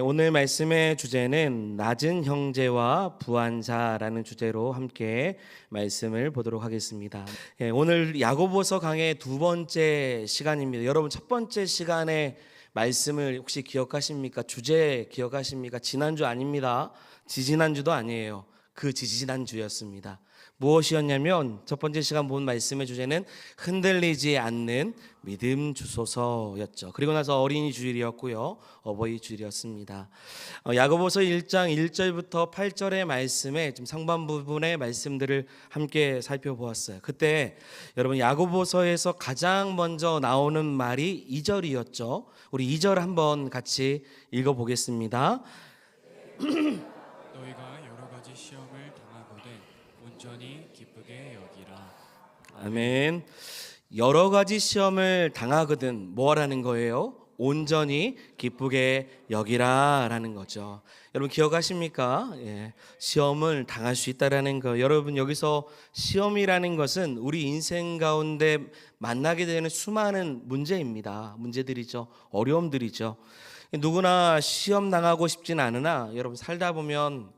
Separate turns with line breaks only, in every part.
오늘 말씀의 주제는 낮은 형제와 부한 자라는 주제로 함께 말씀을 보도록 하겠습니다. 오늘 야고보서 강의 두 번째 시간입니다. 여러분 첫 번째 시간에 말씀을 혹시 기억하십니까? 주제 기억하십니까? 지난주 아닙니다. 지지난주도 아니에요. 그 지지난주였습니다. 무엇이었냐면 첫 번째 시간 본 말씀의 주제는 흔들리지 않는 믿음 주소서였죠. 그리고 나서 어린이 주일이었고요. 어버이 주일이었습니다. 야고보서 1장 1절부터 8절의 말씀에 좀 상반 부분의 말씀들을 함께 살펴보았어요. 그때 여러분 야고보서에서 가장 먼저 나오는 말이 2절이었죠. 우리 2절 한번 같이 읽어보겠습니다.
너희가 여러 가지 시험을 당하거든 온전히 기쁘게 여기라.
아멘. 여러 가지 시험을 당하거든 뭐 하라는 거예요? 온전히 기쁘게 여기라라는 거죠. 여러분 기억하십니까? 시험을 당할 수 있다라는 거. 여러분 여기서 시험이라는 것은 우리 인생 가운데 만나게 되는 수많은 문제입니다. 문제들이죠. 어려움들이죠. 누구나 시험 당하고 싶진 않으나 여러분 살다 보면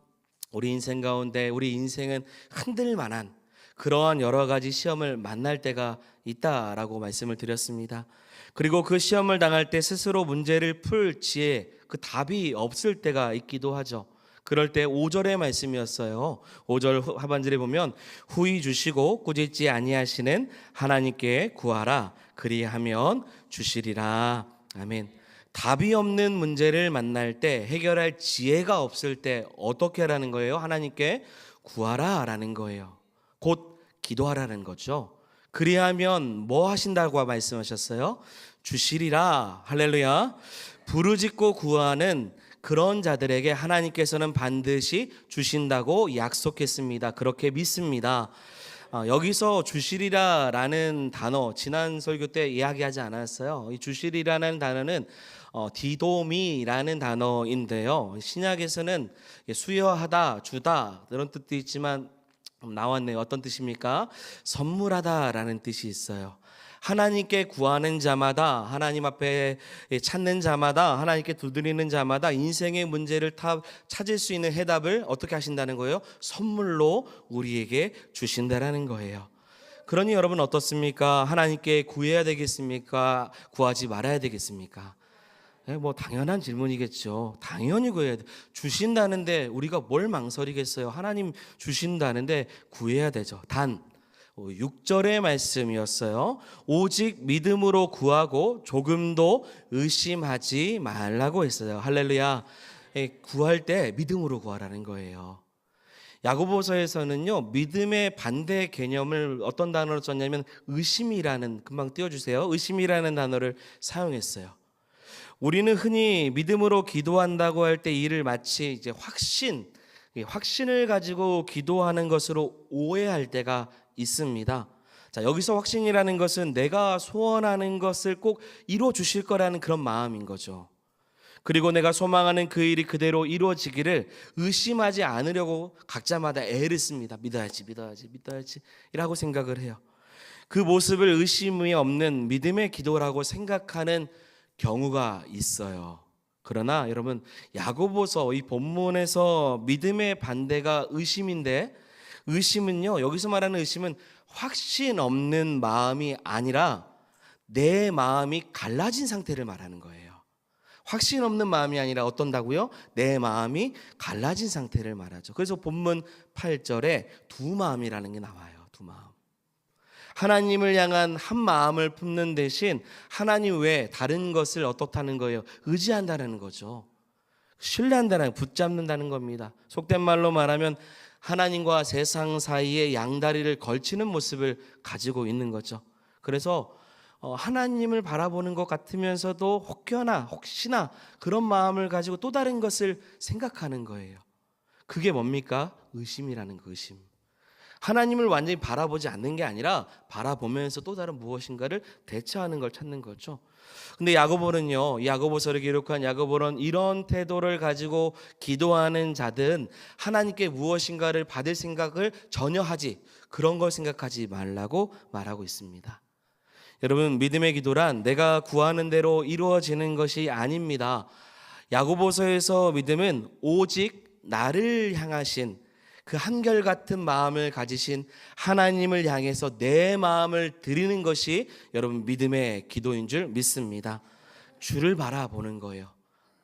우리 인생 가운데 우리 인생은 흔들 만한 그러한 여러 가지 시험을 만날 때가 있다라고 말씀을 드렸습니다. 그리고 그 시험을 당할 때 스스로 문제를 풀 지혜, 그 답이 없을 때가 있기도 하죠. 그럴 때 5절의 말씀이었어요. 5절 하반절에 보면 후히 주시고 꾸짖지 아니하시는 하나님께 구하라 그리하면 주시리라. 아멘. 답이 없는 문제를 만날 때 해결할 지혜가 없을 때 어떻게 하라는 거예요? 하나님께 구하라라는 거예요. 곧 기도하라는 거죠. 그리하면 뭐 하신다고 말씀하셨어요? 주시리라. 할렐루야. 부르짖고 구하는 그런 자들에게 하나님께서는 반드시 주신다고 약속했습니다. 그렇게 믿습니다. 여기서 주시리라라는 단어 지난 설교 때 이야기하지 않았어요. 이 주시리라는 단어는 디도미라는 단어인데요. 신약에서는 수여하다, 주다 이런 뜻도 있지만 나왔네요. 어떤 뜻입니까? 선물하다라는 뜻이 있어요. 하나님께 구하는 자마다, 하나님 앞에 찾는 자마다, 하나님께 두드리는 자마다 인생의 문제를 찾을 수 있는 해답을 어떻게 하신다는 거예요? 선물로 우리에게 주신다라는 거예요. 그러니 여러분 어떻습니까? 하나님께 구해야 되겠습니까? 구하지 말아야 되겠습니까? 뭐 당연한 질문이겠죠. 당연히 구해야 돼. 주신다는데 우리가 뭘 망설이겠어요. 하나님 주신다는데 구해야 되죠. 단 6절의 말씀이었어요. 오직 믿음으로 구하고 조금도 의심하지 말라고 했어요. 할렐루야. 구할 때 믿음으로 구하라는 거예요. 야고보서에서는요, 믿음의 반대 개념을 어떤 단어로 썼냐면 의심이라는, 금방 띄워주세요. 의심이라는 단어를 사용했어요. 우리는 흔히 믿음으로 기도한다고 할 때 이를 마치 이제 확신을 가지고 기도하는 것으로 오해할 때가 있습니다. 자, 여기서 확신이라는 것은 내가 소원하는 것을 꼭 이루어 주실 거라는 그런 마음인 거죠. 그리고 내가 소망하는 그 일이 그대로 이루어지기를 의심하지 않으려고 각자마다 애를 씁니다. 믿어야지 이라고 생각을 해요. 그 모습을 의심이 없는 믿음의 기도라고 생각하는 경우가 있어요. 그러나 여러분 야고보서 이 본문에서 믿음의 반대가 의심인데, 의심은요, 여기서 말하는 의심은 확신 없는 마음이 아니라 내 마음이 갈라진 상태를 말하는 거예요. 확신 없는 마음이 아니라 어떤다고요? 내 마음이 갈라진 상태를 말하죠. 그래서 본문 8절에 두 마음이라는 게 나와요. 두 마음. 하나님을 향한 한 마음을 품는 대신 하나님 외에 다른 것을 어떻다는 거예요? 의지한다는 거죠. 신뢰한다는, 붙잡는다는 겁니다. 속된 말로 말하면 하나님과 세상 사이에 양다리를 걸치는 모습을 가지고 있는 거죠. 그래서 하나님을 바라보는 것 같으면서도 혹시나 그런 마음을 가지고 또 다른 것을 생각하는 거예요. 그게 뭡니까? 의심이라는 거, 의심. 하나님을 완전히 바라보지 않는 게 아니라 바라보면서 또 다른 무엇인가를 대처하는 걸 찾는 거죠. 근데 야고보는요, 야고보서를 기록한 야고보는 이런 태도를 가지고 기도하는 자들은 하나님께 무엇인가를 받을 생각을 전혀 그런 걸 생각하지 말라고 말하고 있습니다. 여러분 믿음의 기도란 내가 구하는 대로 이루어지는 것이 아닙니다. 야고보서에서 믿음은 오직 나를 향하신 그 한결같은 마음을 가지신 하나님을 향해서 내 마음을 드리는 것이 여러분 믿음의 기도인 줄 믿습니다. 주를 바라보는 거예요.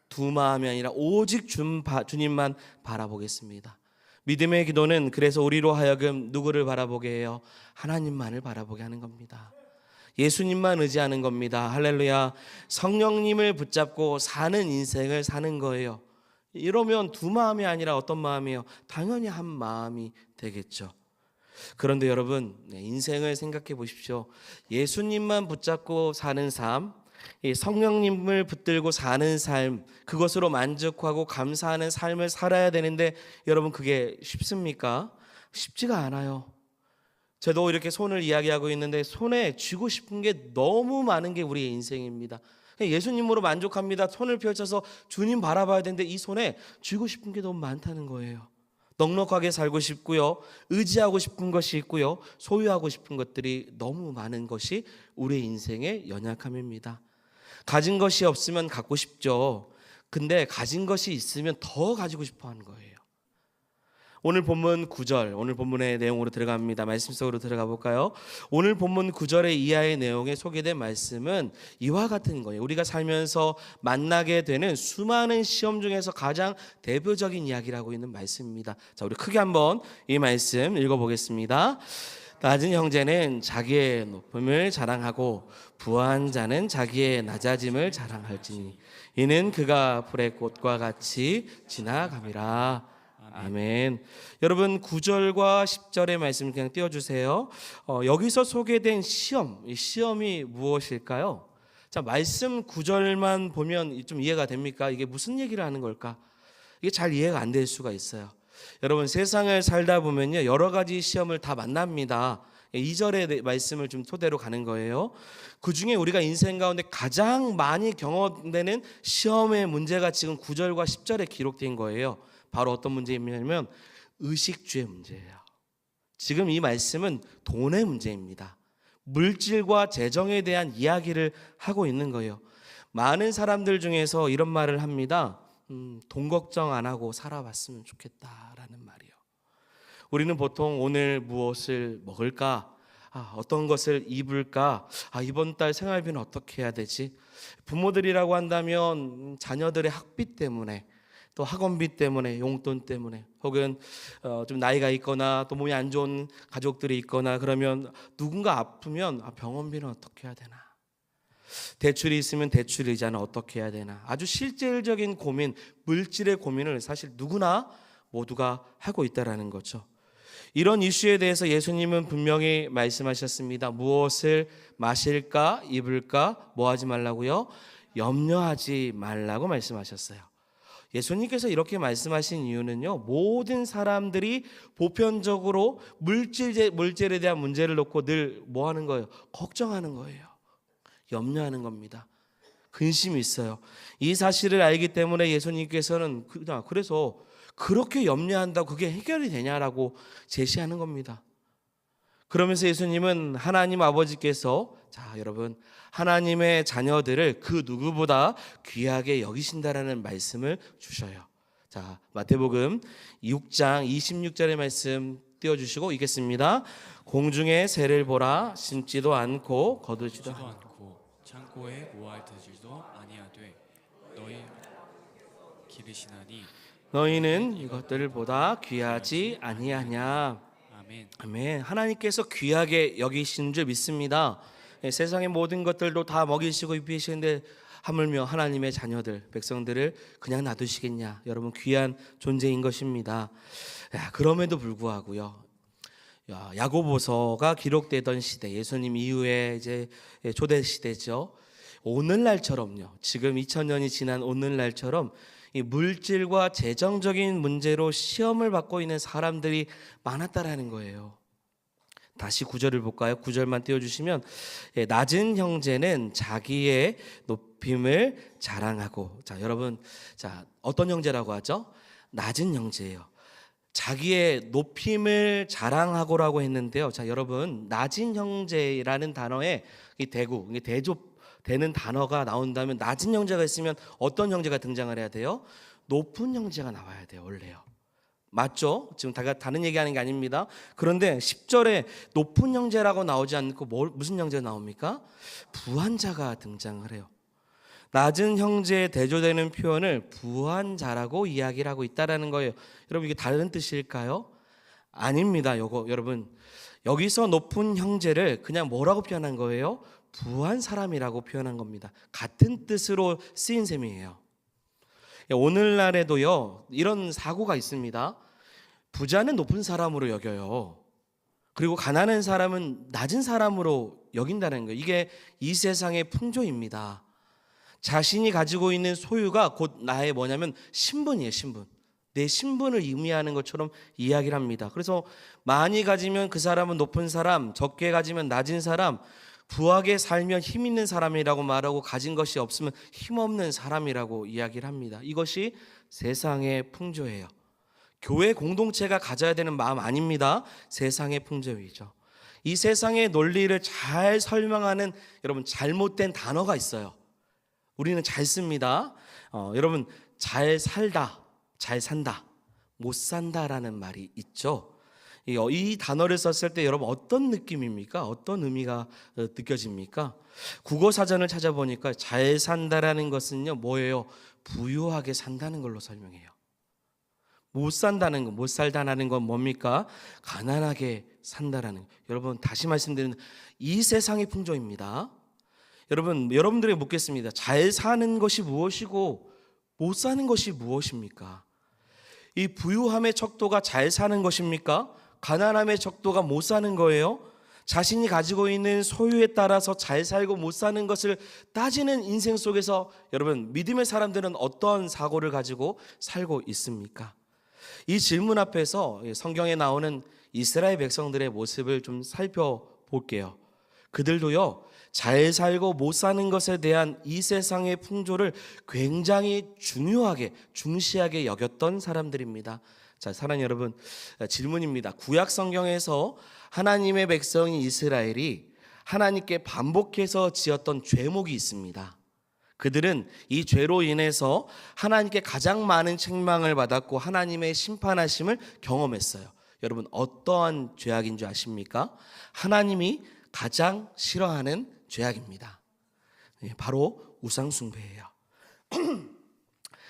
두 마음이 아니라 오직 주님만 바라보겠습니다. 믿음의 기도는 그래서 우리로 하여금 누구를 바라보게 해요? 하나님만을 바라보게 하는 겁니다. 예수님만 의지하는 겁니다. 할렐루야. 성령님을 붙잡고 사는 인생을 사는 거예요. 이러면 두 마음이 아니라 어떤 마음이에요? 당연히 한 마음이 되겠죠. 그런데 여러분, 인생을 생각해 보십시오. 예수님만 붙잡고 사는 삶, 이 성령님을 붙들고 사는 삶, 그것으로 만족하고 감사하는 삶을 살아야 되는데 여러분 그게 쉽습니까? 쉽지가 않아요. 저도 이렇게 손을 이야기하고 있는데 손에 쥐고 싶은 게 너무 많은 게 우리의 인생입니다. 예수님으로 만족합니다. 손을 펼쳐서 주님 바라봐야 되는데 이 손에 쥐고 싶은 게 너무 많다는 거예요. 넉넉하게 살고 싶고요. 의지하고 싶은 것이 있고요. 소유하고 싶은 것들이 너무 많은 것이 우리의 인생의 연약함입니다. 가진 것이 없으면 갖고 싶죠. 근데 가진 것이 있으면 더 가지고 싶어 하는 거예요. 오늘 본문 9절, 오늘 본문의 내용으로 들어갑니다. 말씀 속으로 들어가 볼까요? 오늘 본문 9절의 이하의 내용에 소개된 말씀은 이와 같은 거예요. 우리가 살면서 만나게 되는 수많은 시험 중에서 가장 대표적인 이야기를 하고 있는 말씀입니다. 자, 우리 크게 한번 이 말씀 읽어보겠습니다. 낮은 형제는 자기의 높음을 자랑하고 부한 자는 자기의 낮아짐을 자랑할지니 이는 그가 풀의 꽃과 같이 지나감이라. 아멘. 여러분 9절과 10절의 말씀 그냥 띄워주세요. 여기서 소개된 시험, 이 시험이 무엇일까요? 자, 말씀 9절만 보면 좀 이해가 됩니까? 이게 무슨 얘기를 하는 걸까? 이게 잘 이해가 안 될 수가 있어요. 여러분 세상을 살다 보면요 여러 가지 시험을 다 만납니다. 2절의 말씀을 좀 토대로 가는 거예요. 그 중에 우리가 인생 가운데 가장 많이 경험되는 시험의 문제가 지금 9절과 10절에 기록된 거예요. 바로 어떤 문제냐면 의식주의 문제예요. 지금 이 말씀은 돈의 문제입니다. 물질과 재정에 대한 이야기를 하고 있는 거예요. 많은 사람들 중에서 이런 말을 합니다. 돈 걱정 안 하고 살아봤으면 좋겠다라는 말이요. 우리는 보통 오늘 무엇을 먹을까? 어떤 것을 입을까? 이번 달 생활비는 어떻게 해야 되지? 부모들이라고 한다면 자녀들의 학비 때문에 또 학원비 때문에 용돈 때문에 혹은 좀 나이가 있거나 또 몸이 안 좋은 가족들이 있거나 그러면 누군가 아프면 병원비는 어떻게 해야 되나? 대출이 있으면 대출 이자는 어떻게 해야 되나? 아주 실질적인 고민, 물질의 고민을 사실 누구나 모두가 하고 있다라는 거죠. 이런 이슈에 대해서 예수님은 분명히 말씀하셨습니다. 무엇을 마실까, 입을까, 뭐 하지 말라고요? 염려하지 말라고 말씀하셨어요. 예수님께서 이렇게 말씀하신 이유는요, 모든 사람들이 보편적으로 물질에 대한 문제를 놓고 늘 뭐 하는 거예요? 걱정하는 거예요. 염려하는 겁니다. 근심이 있어요. 이 사실을 알기 때문에 예수님께서는 그래서 그렇게 염려한다고 그게 해결이 되냐라고 제시하는 겁니다. 그러면서 예수님은 하나님 아버지께서 자 여러분 하나님의 자녀들을 그 누구보다 귀하게 여기신다라는 말씀을 주셔요. 자 마태복음 6장 26절의 말씀 띄워주시고 읽겠습니다. 공중의 새를 보라 심지도 않고 거두지도 않고
창고에 모아 두지도 아니하되 너희 기르시나니
너희는 이것들을 보다 귀하지 아니하냐.
아멘.
아멘. 하나님께서 귀하게 여기시는 줄 믿습니다. 세상의 모든 것들도 다 먹이시고 입히시는데 하물며 하나님의 자녀들, 백성들을 그냥 놔두시겠냐? 여러분 귀한 존재인 것입니다. 그럼에도 불구하고요. 야고보서가 기록되던 시대, 예수님 이후에 이제 초대 시대죠. 오늘날처럼요. 지금 2000년이 지난 오늘날처럼 이 물질과 재정적인 문제로 시험을 받고 있는 사람들이 많았다라는 거예요. 다시 9절을 볼까요? 9절만 띄워주시면 낮은 형제는 자기의 높임을 자랑하고 자 여러분 자 어떤 형제라고 하죠? 낮은 형제예요. 자기의 높임을 자랑하고라고 했는데요. 자 여러분 낮은 형제라는 단어에 이 대구 되는 단어가 나온다면 낮은 형제가 있으면 어떤 형제가 등장을 해야 돼요? 높은 형제가 나와야 돼요. 원래요. 맞죠? 지금 다른 얘기하는 게 아닙니다. 그런데 10절에 높은 형제라고 나오지 않고 무슨 형제가 나옵니까? 부한자가 등장을 해요. 낮은 형제에 대조되는 표현을 부한자라고 이야기를 하고 있다라는 거예요. 여러분 이게 다른 뜻일까요? 아닙니다. 여러분 여기서 높은 형제를 그냥 뭐라고 표현한 거예요? 부한 사람이라고 표현한 겁니다. 같은 뜻으로 쓰인 셈이에요. 오늘날에도요 이런 사고가 있습니다. 부자는 높은 사람으로 여겨요. 그리고 가난한 사람은 낮은 사람으로 여긴다는 거예요. 이게 이 세상의 풍조입니다. 자신이 가지고 있는 소유가 곧 나의 뭐냐면 신분이에요. 신분. 내 신분을 의미하는 것처럼 이야기를 합니다. 그래서 많이 가지면 그 사람은 높은 사람, 적게 가지면 낮은 사람, 부하게 살면 힘 있는 사람이라고 말하고 가진 것이 없으면 힘없는 사람이라고 이야기를 합니다. 이것이 세상의 풍조예요. 교회 공동체가 가져야 되는 마음 아닙니다. 세상의 풍조이죠. 이 세상의 논리를 잘 설명하는 여러분 잘못된 단어가 있어요. 우리는 잘 씁니다. 여러분 잘 살다, 잘 산다, 못 산다라는 말이 있죠. 이 단어를 썼을 때 여러분 어떤 느낌입니까? 어떤 의미가 느껴집니까? 국어 사전을 찾아보니까 잘 산다라는 것은요 뭐예요? 부유하게 산다는 걸로 설명해요. 못 산다는 건, 못 살다라는 건 뭡니까? 가난하게 산다라는 거. 여러분 다시 말씀드리는 이 세상의 풍조입니다. 여러분들에게 묻겠습니다. 잘 사는 것이 무엇이고 못 사는 것이 무엇입니까? 이 부유함의 척도가 잘 사는 것입니까? 가난함의 척도가 못 사는 거예요? 자신이 가지고 있는 소유에 따라서 잘 살고 못 사는 것을 따지는 인생 속에서 여러분 믿음의 사람들은 어떤 사고를 가지고 살고 있습니까? 이 질문 앞에서 성경에 나오는 이스라엘 백성들의 모습을 좀 살펴볼게요. 그들도요 잘 살고 못 사는 것에 대한 이 세상의 풍조를 굉장히 중시하게 여겼던 사람들입니다. 자, 사랑하는 여러분, 질문입니다. 구약 성경에서 하나님의 백성인 이스라엘이 하나님께 반복해서 지었던 죄목이 있습니다. 그들은 이 죄로 인해서 하나님께 가장 많은 책망을 받았고 하나님의 심판하심을 경험했어요. 여러분 어떠한 죄악인 줄 아십니까? 하나님이 가장 싫어하는 죄악입니다. 바로 우상숭배예요.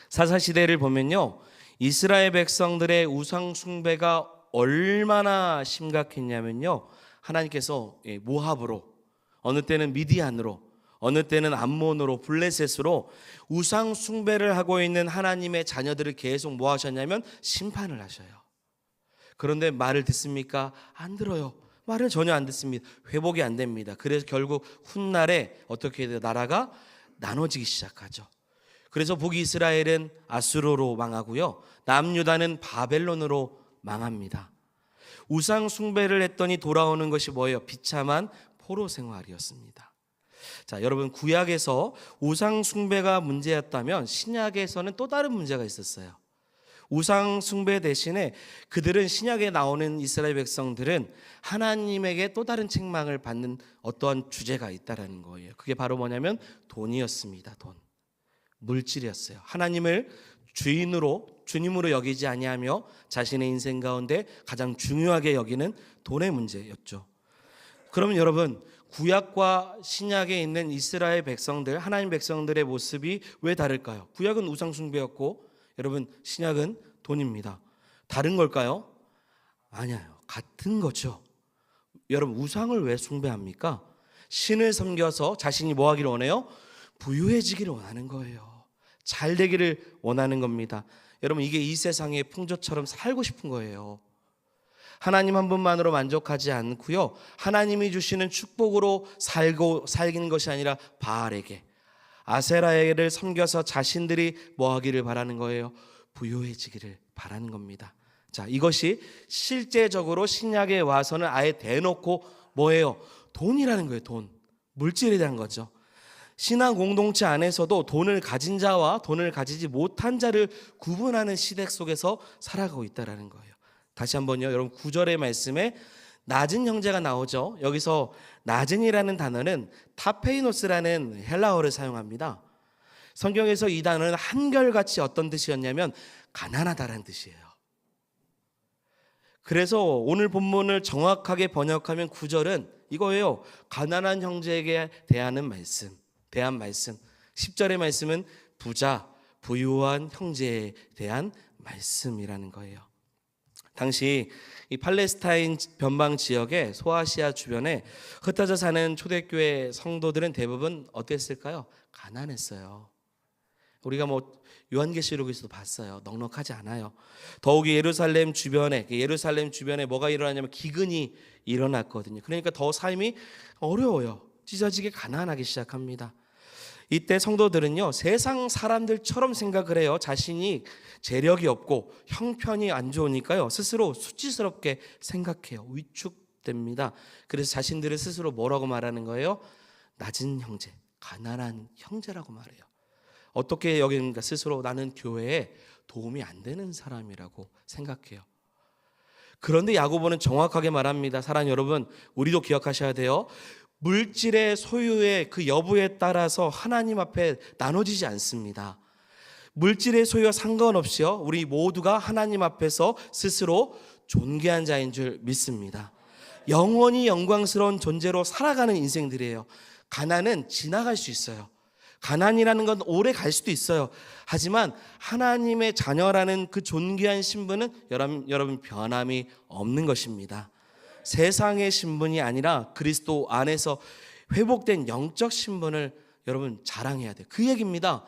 사사시대를 보면요 이스라엘 백성들의 우상숭배가 얼마나 심각했냐면요 하나님께서 모압으로, 어느 때는 미디안으로, 어느 때는 암몬으로, 블레셋으로 우상숭배를 하고 있는 하나님의 자녀들을 계속 뭐 하셨냐면 심판을 하셔요. 그런데 말을 듣습니까? 안 들어요. 말을 전혀 안 듣습니다. 회복이 안 됩니다. 그래서 결국 훗날에 어떻게 돼요? 나라가 나눠지기 시작하죠. 그래서 북이스라엘은 아수르로 망하고요 남유다는 바벨론으로 망합니다. 우상 숭배를 했더니 돌아오는 것이 뭐예요? 비참한 포로 생활이었습니다. 자, 여러분 구약에서 우상 숭배가 문제였다면 신약에서는 또 다른 문제가 있었어요. 우상 숭배 대신에 그들은 신약에 나오는 이스라엘 백성들은 하나님에게 또 다른 책망을 받는 어떠한 주제가 있다라는 거예요. 그게 바로 뭐냐면 돈이었습니다. 돈, 물질이었어요. 하나님을 주님으로 여기지 아니하며 자신의 인생 가운데 가장 중요하게 여기는 돈의 문제였죠. 그러면 여러분 구약과 신약에 있는 이스라엘 백성들, 하나님 백성들의 모습이 왜 다를까요? 구약은 우상 숭배였고 여러분 신약은 돈입니다. 다른 걸까요? 아니에요. 같은 거죠. 여러분 우상을 왜 숭배합니까? 신을 섬겨서 자신이 뭐 하기를 원해요? 부유해지기를 원하는 거예요. 잘 되기를 원하는 겁니다. 여러분 이게 이 세상의 풍조처럼 살고 싶은 거예요. 하나님 한 분만으로 만족하지 않고요 하나님이 주시는 축복으로 살기는 것이 아니라 바알에게, 아세라에게를 섬겨서 자신들이 뭐 하기를 바라는 거예요? 부유해지기를 바라는 겁니다. 자, 이것이 실제적으로 신약에 와서는 아예 대놓고 뭐예요? 돈이라는 거예요. 돈, 물질에 대한 거죠. 신앙 공동체 안에서도 돈을 가진 자와 돈을 가지지 못한 자를 구분하는 시대 속에서 살아가고 있다는 거예요. 다시 한번요. 여러분 9절의 말씀에 낮은 형제가 나오죠. 여기서 낮은이라는 단어는 타페이노스라는 헬라어를 사용합니다. 성경에서 이 단어는 한결같이 어떤 뜻이었냐면 가난하다라는 뜻이에요. 그래서 오늘 본문을 정확하게 번역하면 구절은 이거예요. 가난한 형제에게 대한 말씀. 10절의 말씀은 부자, 부유한 형제에 대한 말씀이라는 거예요. 당시 이 팔레스타인 변방 지역의 소아시아 주변에 흩어져 사는 초대교회 성도들은 대부분 어땠을까요? 가난했어요. 우리가 요한계시록에서도 봤어요. 넉넉하지 않아요. 더욱이 예루살렘 주변에 뭐가 일어나냐면 기근이 일어났거든요. 그러니까 더 삶이 어려워요. 찢어지게 가난하기 시작합니다. 이때 성도들은요, 세상 사람들처럼 생각을 해요. 자신이 재력이 없고 형편이 안 좋으니까요, 스스로 수치스럽게 생각해요. 위축됩니다. 그래서 자신들을 스스로 뭐라고 말하는 거예요? 낮은 형제, 가난한 형제라고 말해요. 어떻게 여기는가? 스스로 나는 교회에 도움이 안 되는 사람이라고 생각해요. 그런데 야고보는 정확하게 말합니다. 사랑하는 여러분, 우리도 기억하셔야 돼요. 물질의 소유의 그 여부에 따라서 하나님 앞에 나눠지지 않습니다. 물질의 소유와 상관없이요, 우리 모두가 하나님 앞에서 스스로 존귀한 자인 줄 믿습니다. 영원히 영광스러운 존재로 살아가는 인생들이에요. 가난은 지나갈 수 있어요. 가난이라는 건 오래 갈 수도 있어요. 하지만 하나님의 자녀라는 그 존귀한 신분은 여러분 변함이 없는 것입니다. 세상의 신분이 아니라 그리스도 안에서 회복된 영적 신분을 여러분 자랑해야 돼요. 그 얘기입니다.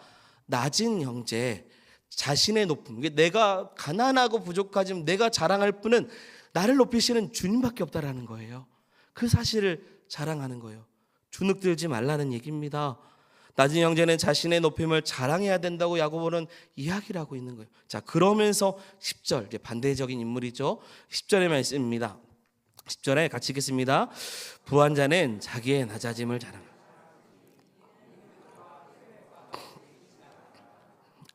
낮은 형제, 자신의 높음. 내가 가난하고 부족하지만 내가 자랑할 분은 나를 높이시는 주님밖에 없다라는 거예요. 그 사실을 자랑하는 거예요. 주눅들지 말라는 얘기입니다. 낮은 형제는 자신의 높임을 자랑해야 된다고 야고보는 이야기를 하고 있는 거예요. 자, 그러면서 10절, 이제 반대적인 인물이죠. 10절의 말씀입니다. 10절에 같이 읽겠습니다. 부한 자는 자기의 낮아짐을 자랑한다.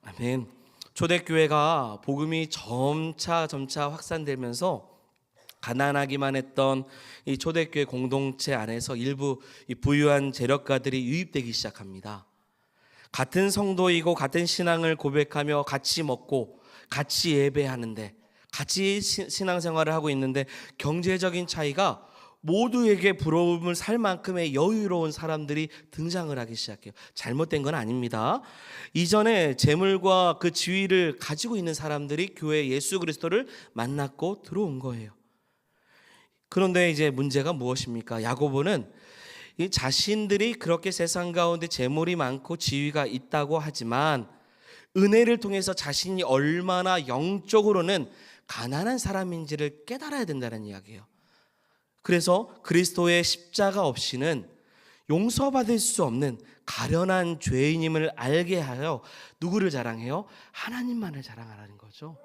아멘. 초대교회가 복음이 점차 확산되면서 가난하기만 했던 이 초대교회 공동체 안에서 일부 이 부유한 재력가들이 유입되기 시작합니다. 같은 성도이고 같은 신앙을 고백하며 같이 먹고 같이 예배하는데 같이 신앙생활을 하고 있는데 경제적인 차이가 모두에게 부러움을 살 만큼의 여유로운 사람들이 등장을 하기 시작해요. 잘못된 건 아닙니다. 이전에 재물과 그 지위를 가지고 있는 사람들이 교회 예수 그리스도를 만났고 들어온 거예요. 그런데 이제 문제가 무엇입니까? 야고보는 이 자신들이 그렇게 세상 가운데 재물이 많고 지위가 있다고 하지만 은혜를 통해서 자신이 얼마나 영적으로는 가난한 사람인지를 깨달아야 된다는 이야기예요. 그래서 그리스도의 십자가 없이는 용서받을 수 없는 가련한 죄인임을 알게 하여 누구를 자랑해요? 하나님만을 자랑하라는 거죠.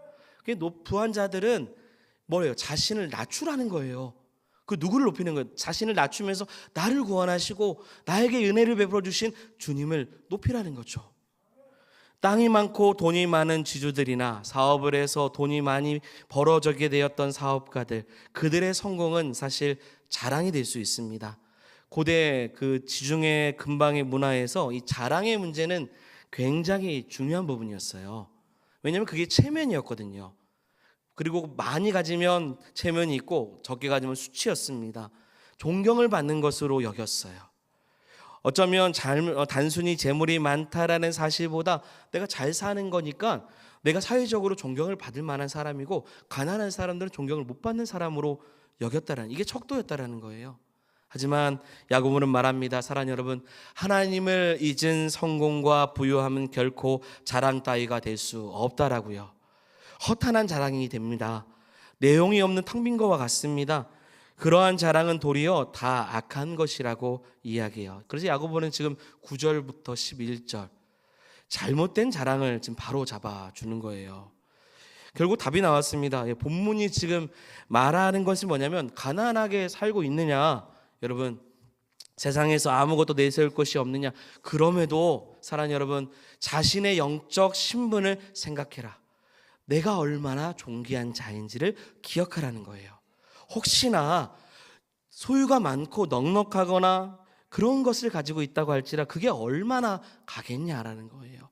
부한 자들은 뭐예요? 자신을 낮추라는 거예요. 그 누구를 높이는 거예요? 자신을 낮추면서 나를 구원하시고 나에게 은혜를 베풀어 주신 주님을 높이라는 거죠. 땅이 많고 돈이 많은 지주들이나 사업을 해서 돈이 많이 벌어지게 되었던 사업가들, 그들의 성공은 사실 자랑이 될 수 있습니다. 고대 그 지중해 근방의 문화에서 이 자랑의 문제는 굉장히 중요한 부분이었어요. 왜냐하면 그게 체면이었거든요. 그리고 많이 가지면 체면이 있고 적게 가지면 수치였습니다. 존경을 받는 것으로 여겼어요. 어쩌면 단순히 재물이 많다라는 사실보다 내가 잘 사는 거니까 내가 사회적으로 존경을 받을 만한 사람이고 가난한 사람들은 존경을 못 받는 사람으로 여겼다라는, 이게 척도였다라는 거예요. 하지만 야고보는 말합니다. 사랑하는 여러분, 하나님을 잊은 성공과 부유함은 결코 자랑 따위가 될 수 없다라고요. 허탄한 자랑이 됩니다. 내용이 없는 텅 빈 것과 같습니다. 그러한 자랑은 도리어 다 악한 것이라고 이야기해요. 그래서 야고보는 지금 9절부터 11절 잘못된 자랑을 지금 바로 잡아주는 거예요. 결국 답이 나왔습니다. 본문이 지금 말하는 것이 뭐냐면, 가난하게 살고 있느냐, 여러분 세상에서 아무것도 내세울 것이 없느냐, 그럼에도 사랑하는 여러분, 자신의 영적 신분을 생각해라. 내가 얼마나 존귀한 자인지를 기억하라는 거예요. 혹시나 소유가 많고 넉넉하거나 그런 것을 가지고 있다고 할지라 그게 얼마나 가겠냐라는 거예요.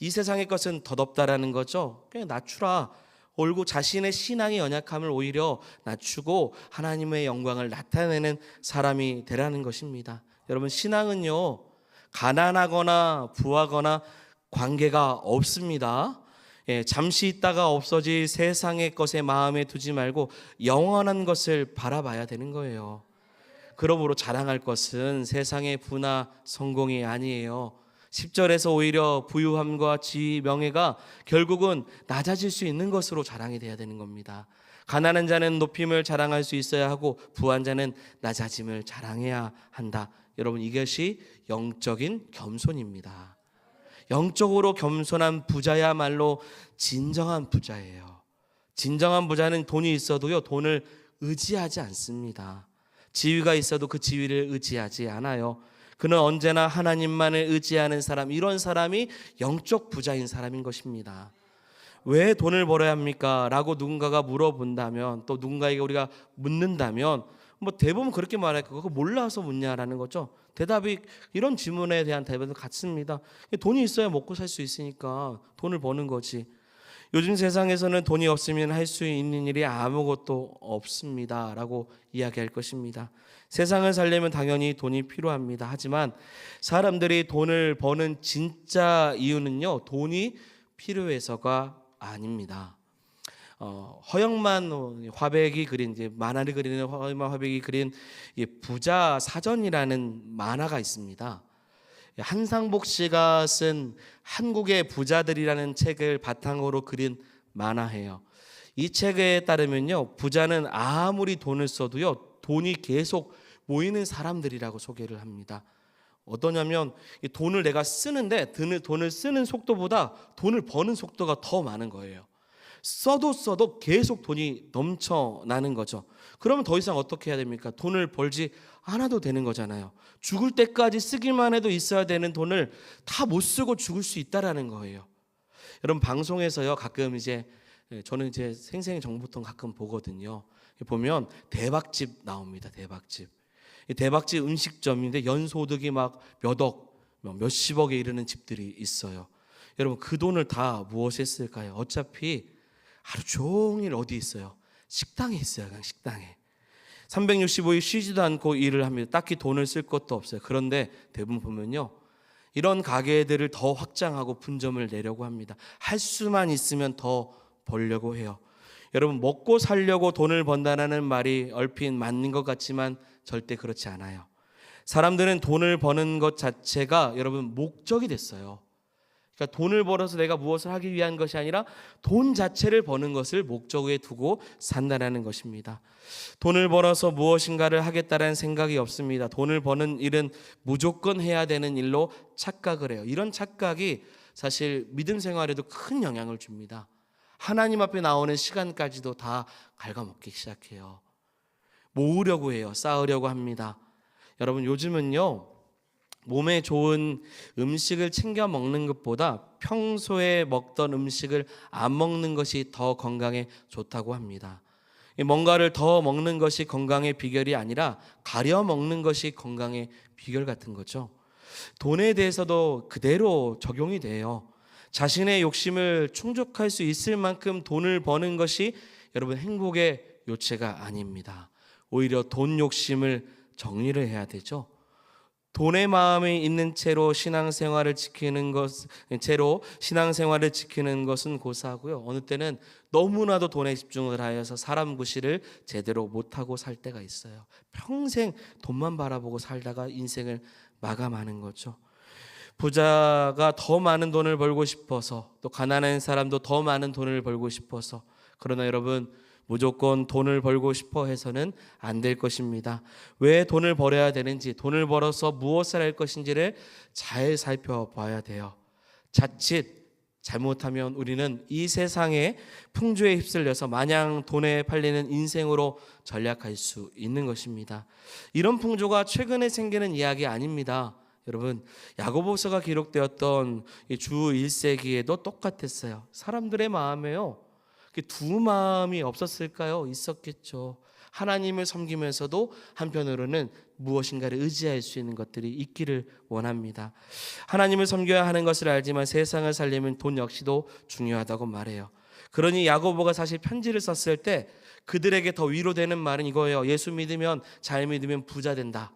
이 세상의 것은 덧없다라는 거죠. 그냥 낮추라. 올고 자신의 신앙의 연약함을 오히려 낮추고 하나님의 영광을 나타내는 사람이 되라는 것입니다. 여러분, 신앙은요, 가난하거나 부하거나 관계가 없습니다. 잠시 있다가 없어질 세상의 것에 마음에 두지 말고 영원한 것을 바라봐야 되는 거예요. 그러므로 자랑할 것은 세상의 부나 성공이 아니에요. 10절에서 오히려 부유함과 지위, 명예가 결국은 낮아질 수 있는 것으로 자랑이 돼야 되는 겁니다. 가난한 자는 높임을 자랑할 수 있어야 하고 부한 자는 낮아짐을 자랑해야 한다. 여러분, 이것이 영적인 겸손입니다. 영적으로 겸손한 부자야말로 진정한 부자예요. 진정한 부자는 돈이 있어도요, 돈을 의지하지 않습니다. 지위가 있어도 그 지위를 의지하지 않아요. 그는 언제나 하나님만을 의지하는 사람, 이런 사람이 영적 부자인 사람인 것입니다. 왜 돈을 벌어야 합니까? 라고 누군가가 물어본다면, 또 누군가에게 우리가 묻는다면 뭐 대부분 그렇게 말할 거고, 그거 몰라서 묻냐라는 거죠. 대답이, 이런 질문에 대한 대답은 같습니다. 돈이 있어야 먹고 살 수 있으니까 돈을 버는 거지. 요즘 세상에서는 돈이 없으면 할 수 있는 일이 아무것도 없습니다 라고 이야기할 것입니다. 세상을 살려면 당연히 돈이 필요합니다. 하지만 사람들이 돈을 버는 진짜 이유는요, 돈이 필요해서가 아닙니다. 허영만 화백이 그린, 이제 만화를 그리는 허영만 화백이 그린 부자 사전이라는 만화가 있습니다. 한상복 씨가 쓴 한국의 부자들이라는 책을 바탕으로 그린 만화예요. 이 책에 따르면요, 부자는 아무리 돈을 써도요, 돈이 계속 모이는 사람들이라고 소개를 합니다. 어떠냐면, 이 돈을 내가 쓰는데 돈을 쓰는 속도보다 돈을 버는 속도가 더 많은 거예요. 써도 계속 돈이 넘쳐나는 거죠. 그러면 더 이상 어떻게 해야 됩니까? 돈을 벌지 않아도 되는 거잖아요. 죽을 때까지 쓰기만 해도 있어야 되는 돈을 다 못 쓰고 죽을 수 있다라는 거예요. 여러분, 방송에서요, 가끔 저는 생생히 정보통 가끔 보거든요. 보면 대박집 나옵니다. 대박집. 이 대박집 음식점인데 연소득이 막 몇억, 몇십억에 이르는 집들이 있어요. 여러분, 그 돈을 다 무엇에 쓸까요? 어차피 하루 종일 어디 있어요? 식당에 있어요. 그냥 식당에. 365일 쉬지도 않고 일을 합니다. 딱히 돈을 쓸 것도 없어요. 그런데 대부분 보면요, 이런 가게들을 더 확장하고 분점을 내려고 합니다. 할 수만 있으면 더 벌려고 해요. 여러분, 먹고 살려고 돈을 번다는 말이 얼핏 맞는 것 같지만 절대 그렇지 않아요. 사람들은 돈을 버는 것 자체가 여러분 목적이 됐어요. 그러니까 돈을 벌어서 내가 무엇을 하기 위한 것이 아니라 돈 자체를 버는 것을 목적에 두고 산다는 것입니다. 돈을 벌어서 무엇인가를 하겠다는 생각이 없습니다. 돈을 버는 일은 무조건 해야 되는 일로 착각을 해요. 이런 착각이 사실 믿음 생활에도 큰 영향을 줍니다. 하나님 앞에 나오는 시간까지도 다 갉아먹기 시작해요. 모으려고 해요. 쌓으려고 합니다. 여러분, 요즘은요, 몸에 좋은 음식을 챙겨 먹는 것보다 평소에 먹던 음식을 안 먹는 것이 더 건강에 좋다고 합니다. 뭔가를 더 먹는 것이 건강의 비결이 아니라 가려 먹는 것이 건강의 비결 같은 거죠. 돈에 대해서도 그대로 적용이 돼요. 자신의 욕심을 충족할 수 있을 만큼 돈을 버는 것이 여러분 행복의 요체가 아닙니다. 오히려 돈 욕심을 정리를 해야 되죠. 돈의 마음이 있는 채로 신앙생활을 지키는 것은 고사하고요. 어느 때는 너무나도 돈에 집중을 하여서 사람 구실을 제대로 못하고 살 때가 있어요. 평생 돈만 바라보고 살다가 인생을 마감하는 거죠. 부자가 더 많은 돈을 벌고 싶어서, 또 가난한 사람도 더 많은 돈을 벌고 싶어서, 그러나 여러분, 무조건 돈을 벌고 싶어 해서는 안 될 것입니다. 왜 돈을 벌어야 되는지, 돈을 벌어서 무엇을 할 것인지를 잘 살펴봐야 돼요. 자칫 잘못하면 우리는 이 세상의 풍조에 휩쓸려서 마냥 돈에 팔리는 인생으로 전락할 수 있는 것입니다. 이런 풍조가 최근에 생기는 이야기 아닙니다. 여러분, 야고보서가 기록되었던 주 1세기에도 똑같았어요. 사람들의 마음에요, 두 마음이 없었을까요? 있었겠죠. 하나님을 섬기면서도 한편으로는 무엇인가를 의지할 수 있는 것들이 있기를 원합니다. 하나님을 섬겨야 하는 것을 알지만 세상을 살려면 돈 역시도 중요하다고 말해요. 그러니 야고보가 사실 편지를 썼을 때 그들에게 더 위로되는 말은 이거예요. 예수 믿으면, 잘 믿으면 부자 된다.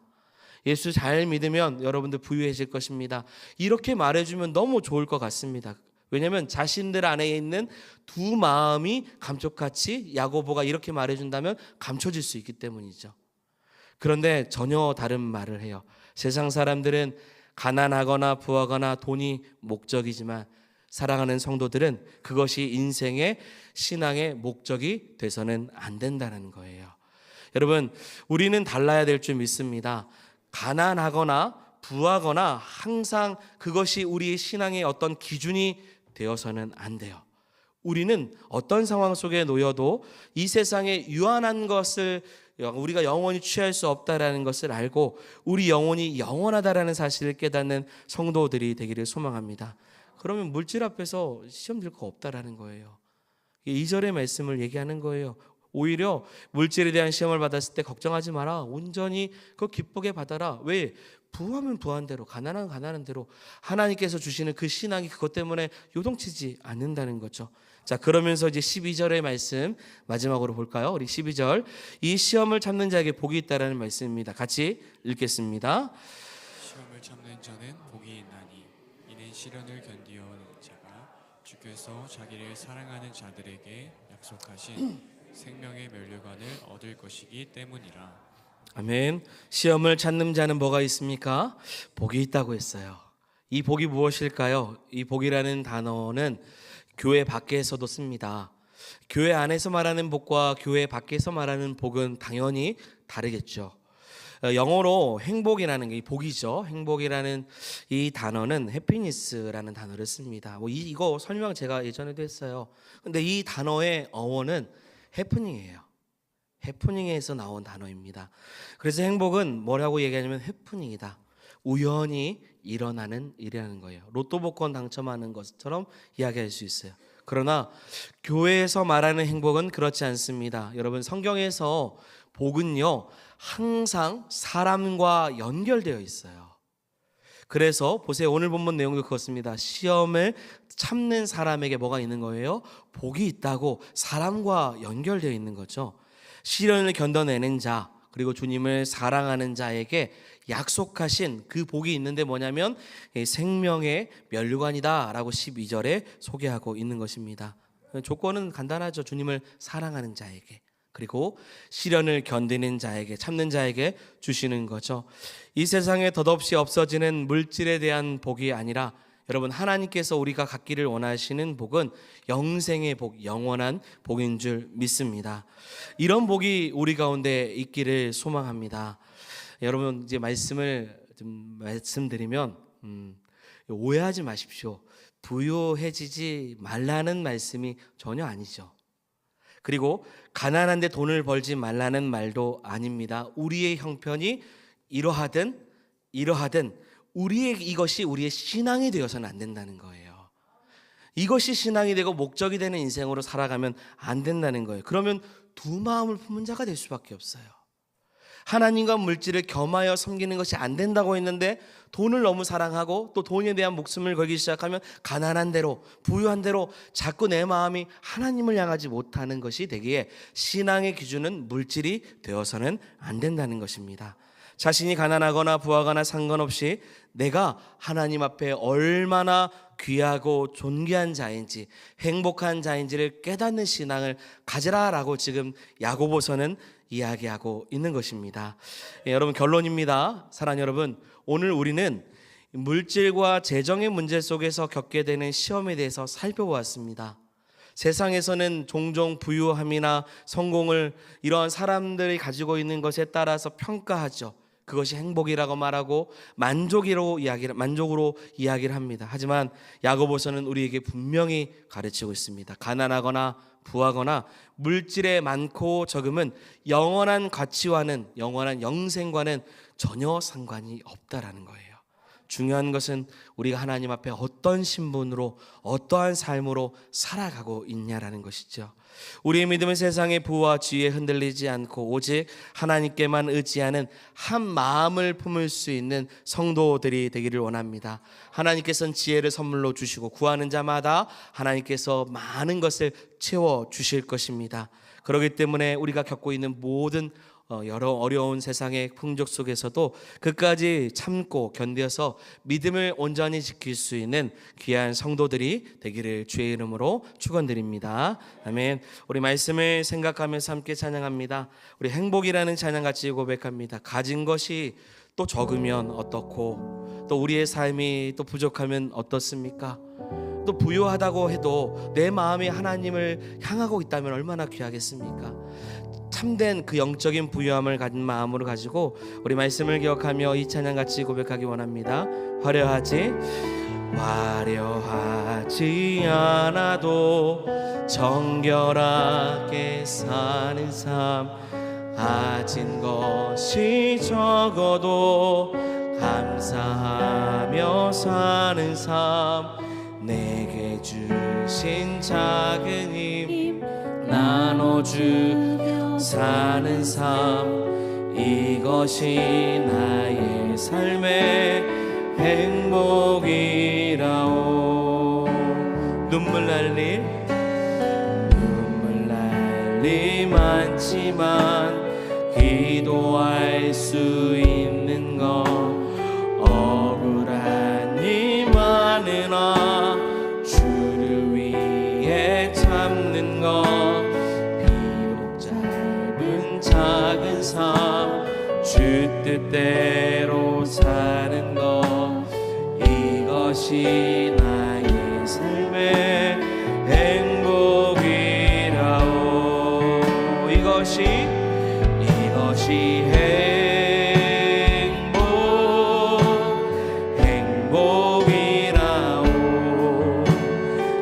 예수 잘 믿으면 여러분들 부유해질 것입니다. 이렇게 말해주면 너무 좋을 것 같습니다. 왜냐하면 자신들 안에 있는 두 마음이 감쪽같이 야고보가 이렇게 말해준다면 감춰질 수 있기 때문이죠. 그런데 전혀 다른 말을 해요. 세상 사람들은 가난하거나 부하거나 돈이 목적이지만 사랑하는 성도들은 그것이 인생의 신앙의 목적이 돼서는 안 된다는 거예요. 여러분, 우리는 달라야 될 줄 믿습니다. 가난하거나 부하거나 항상 그것이 우리의 신앙의 어떤 기준이 되어서는 안 돼요. 우리는 어떤 상황 속에 놓여도 이 세상에 유한한 것을 우리가 영원히 취할 수 없다라는 것을 알고 우리 영혼이 영원하다라는 사실을 깨닫는 성도들이 되기를 소망합니다. 그러면 물질 앞에서 시험 들 거 없다라는 거예요. 2절의 말씀을 얘기하는 거예요. 오히려 물질에 대한 시험을 받았을 때 걱정하지 마라. 온전히 그거 기쁘게 받아라. 왜? 부하면 부한 대로, 가난한 가난한 대로 하나님께서 주시는 그 신앙이 그것 때문에 요동치지 않는다는 거죠. 자, 그러면서 이제 12절의 말씀 마지막으로 볼까요? 우리 12절. 이 시험을 참는 자에게 복이 있다라는 말씀입니다. 같이 읽겠습니다.
시험을 참는 자는 복이 있나니 이는 시련을 견디어오는 자가 주께서 자기를 사랑하는 자들에게 약속하신 생명의 면류관을 얻을 것이기 때문이라.
아멘. 시험을 찾는 자는 뭐가 있습니까? 복이 있다고 했어요. 이 복이 무엇일까요? 이 복이라는 단어는 교회 밖에서도 씁니다. 교회 안에서 말하는 복과 교회 밖에서 말하는 복은 당연히 다르겠죠. 영어로 행복이라는 게 복이죠. 행복이라는 이 단어는 해피니스라는 단어를 씁니다. 이거 설명 제가 예전에도 했어요. 근데 이 단어의 어원은 해프닝이에요. 해프닝에서 나온 단어입니다. 그래서 행복은 뭐라고 얘기하냐면 해프닝이다. 우연히 일어나는 일이라는 거예요. 로또 복권 당첨하는 것처럼 이야기할 수 있어요. 그러나 교회에서 말하는 행복은 그렇지 않습니다. 여러분, 성경에서 복은요 항상 사람과 연결되어 있어요. 그래서 보세요. 오늘 본문 내용도 그렇습니다. 시험을 참는 사람에게 뭐가 있는 거예요? 복이 있다고, 사람과 연결되어 있는 거죠. 시련을 견뎌내는 자, 그리고 주님을 사랑하는 자에게 약속하신 그 복이 있는데 뭐냐면 생명의 면류관이다라고 12절에 소개하고 있는 것입니다. 조건은 간단하죠. 주님을 사랑하는 자에게, 그리고 시련을 견디는 자에게, 참는 자에게 주시는 거죠. 이 세상에 덧없이 없어지는 물질에 대한 복이 아니라 여러분, 하나님께서 우리가 갖기를 원하시는 복은 영생의 복, 영원한 복인 줄 믿습니다. 이런 복이 우리 가운데 있기를 소망합니다. 여러분, 이제 말씀을 좀 말씀드리면 오해하지 마십시오. 부유해지지 말라는 말씀이 전혀 아니죠. 그리고 가난한데 돈을 벌지 말라는 말도 아닙니다. 우리의 형편이 이러하든 이것이 우리의 신앙이 되어서는 안 된다는 거예요. 이것이 신앙이 되고 목적이 되는 인생으로 살아가면 안 된다는 거예요. 그러면 두 마음을 품은 자가 될 수밖에 없어요. 하나님과 물질을 겸하여 섬기는 것이 안 된다고 했는데 돈을 너무 사랑하고 또 돈에 대한 목숨을 걸기 시작하면 가난한 대로, 부유한 대로 자꾸 내 마음이 하나님을 향하지 못하는 것이 되기에 신앙의 기준은 물질이 되어서는 안 된다는 것입니다. 자신이 가난하거나 부하거나 상관없이 내가 하나님 앞에 얼마나 귀하고 존귀한 자인지, 행복한 자인지를 깨닫는 신앙을 가지라라고 지금 야고보서는 이야기하고 있는 것입니다. 여러분, 결론입니다. 사랑하는 여러분, 오늘 우리는 물질과 재정의 문제 속에서 겪게 되는 시험에 대해서 살펴보았습니다. 세상에서는 종종 부유함이나 성공을 이러한 사람들이 가지고 있는 것에 따라서 평가하죠. 그것이 행복이라고 말하고 만족으로 이야기를 합니다. 하지만 야고보서는 우리에게 분명히 가르치고 있습니다. 가난하거나 부하거나 물질의 많고 적음은 영원한 가치와는, 영원한 영생과는 전혀 상관이 없다라는 거예요. 중요한 것은 우리가 하나님 앞에 어떤 신분으로 어떠한 삶으로 살아가고 있냐라는 것이죠. 우리의 믿음은 세상의 부와 지위에 흔들리지 않고 오직 하나님께만 의지하는 한 마음을 품을 수 있는 성도들이 되기를 원합니다. 하나님께서는 지혜를 선물로 주시고 구하는 자마다 하나님께서 많은 것을 채워 주실 것입니다. 그렇기 때문에 우리가 겪고 있는 모든 여러 어려운 세상의 풍족 속에서도 끝까지 참고 견뎌서 믿음을 온전히 지킬 수 있는 귀한 성도들이 되기를 주의 이름으로 축원드립니다. 아멘. 우리 말씀을 생각하면서 함께 찬양합니다. 우리 행복이라는 찬양 같이 고백합니다. 가진 것이 또 적으면 어떻고, 또 우리의 삶이 또 부족하면 어떻습니까? 또 부유하다고 해도 내 마음이 하나님을 향하고 있다면 얼마나 귀하겠습니까? 참된 그 영적인 부유함을 가진 마음으로 가지고 우리 말씀을 기억하며 이 찬양 같이 고백하기 원합니다. 화려하지 않아도 정결하게 사는 삶, 가진 것이 적어도 감사하며 사는 삶, 내게 주신 작은 힘 나눠주며 사는 삶, 이것이 나의 삶의 행복이라오. 눈물 날 일 많지만 기도할 수 있는 것, 억울한 일 많으나 주를 위해 참는 것, 비록 짧은 작은 삶 주 뜻대로 사는 것, 이것이 나의 삶의 행복이라오. 이것이 행복이라오.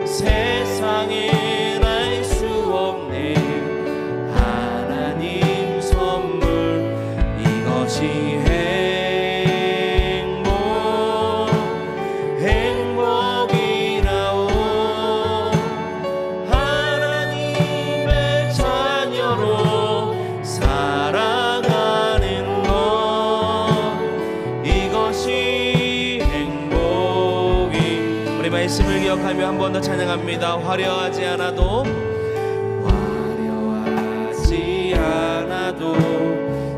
세상에 알 수 없는 하나님 선물, 이것이 행복이라오. 하나님의 자녀로 살아가는 것, 이것이 행복이. 우리 말씀을 기억하며 한 번 더 찬양합니다. 화려하지 않아도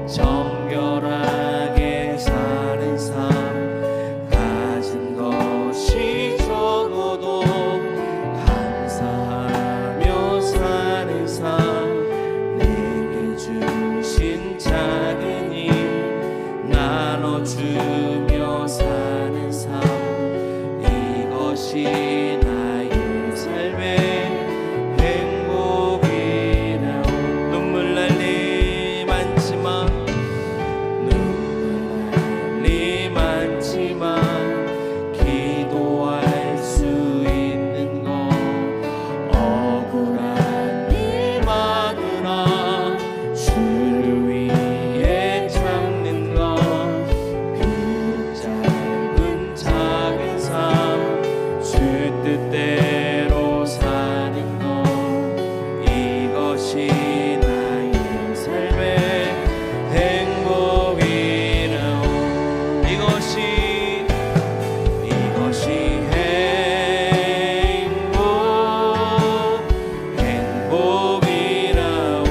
정결하게 사는 삶, 가진 것이 적어도 감사하며 사는 삶, 내게 주신 작은 힘 나눠주며 사는 삶, 이것이 나의 삶의 행복이라오. 눈물 날 일 많지만 기도할 수 있는 것, 억울한 일 많으나 주를 위해 참는 것, 비록 짧은 작은 삶 주 뜻대로 사는 것, 이것이 나의 삶의 행복이라오. 이것이 행복이라오.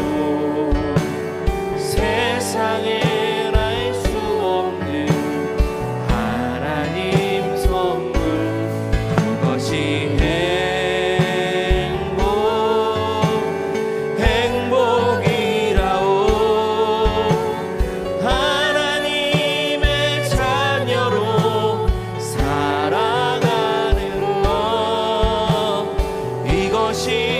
세상에 알 수 없는 하나님 선물, 그것이 행복이라오. 하나님의 자녀로 살아가는 것, 이것이